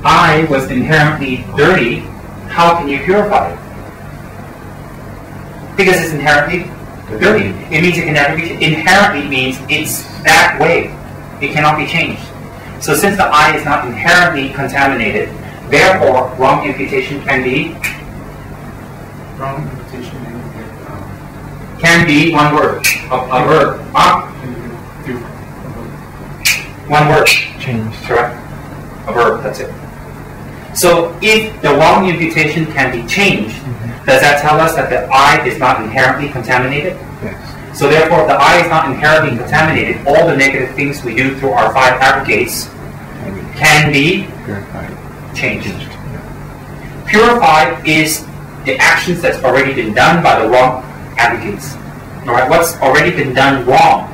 I was inherently dirty, how can you purify it? Because it's inherently dirty. It means it can never be. Inherently means it's that way. It cannot be changed. So since the eye is not inherently contaminated, therefore wrong imputation can be. Wrong imputation can be one word. A verb. One word. Change. Correct. A verb. That's it. So if the wrong imputation can be changed, does that tell us that the eye is not inherently contaminated? Yes. So therefore, if the eye is not inherently contaminated, all the negative things we do through our 5 aggregates can be changed. Purified is the actions that's already been done by the wrong aggregates. All right, what's already been done wrong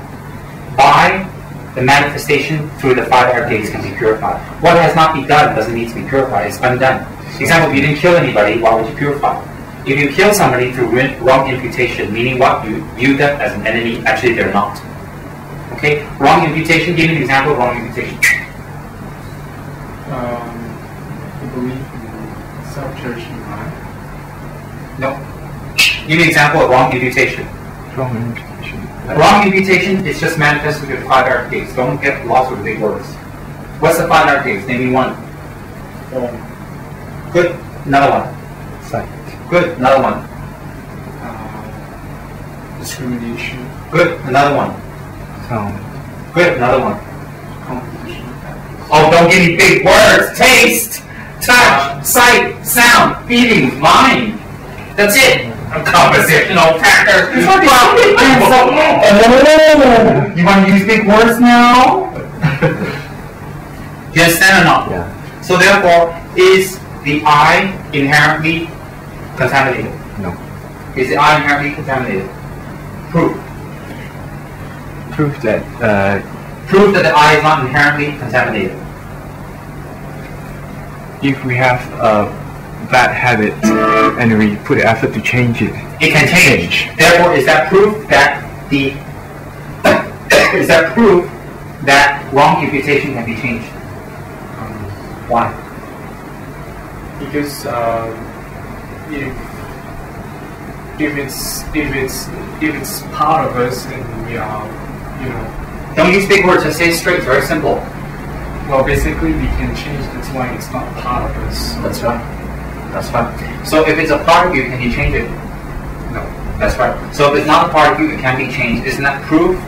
by the manifestation through the 5 aggregates can be purified. What has not been done doesn't need to be purified. It's undone. For example, if you didn't kill anybody, why would you purify? If you kill somebody through wrong imputation, meaning what? You view them as an enemy, actually they're not. Okay? Wrong imputation, give me an example of wrong imputation. Belief in self-cherishing mind. No. Give me an example of wrong imputation. Wrong imputation. Wrong imputation is just manifested with the 5 aggregates. Don't get lost with the big words. What's the 5 aggregates? Name me one. Good. Another one. Sight. Good. Another one. Discrimination. Good. Another one. Sound. Good. Another one. Composition. Oh, don't give me big words. Taste, touch, sight, sound, feeling, mind. That's it. Compositional factors. You want to use big words now? Do you understand or not? Yeah. So therefore, is the eye inherently contaminated? No. Is the eye inherently contaminated? Proof. Proof that Proof that the eye is not inherently contaminated. if we have a bad habit and we put the effort to change it, It can change. Therefore, is that proof that the is that proof that wrong imputation can be changed? Why? Because if it's part of us and we are, Don't use big words. Just say it straight. It's very simple. well, basically we can change. That's why it's not part of us. That's right. That's right. So if it's a part of you, can you change it? No. That's right. So if it's not a part of you, it can be changed. Isn't that proof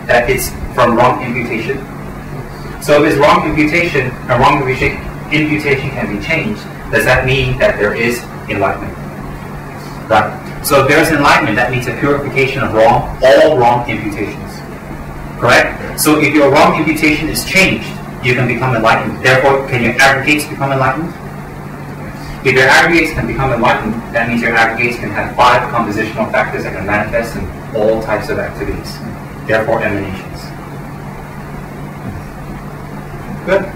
that it's from wrong imputation? So if it's wrong imputation, and wrong imputation can be changed, does that mean that there is enlightenment? Right. So if there is enlightenment, that means a purification of all wrong imputations. Correct? So if your wrong imputation is changed, you can become enlightened. Therefore, can your aggregates become enlightened? If your aggregates can become enlightened, that means your aggregates can have 5 compositional factors that can manifest in all types of activities. Therefore, emanations. Good.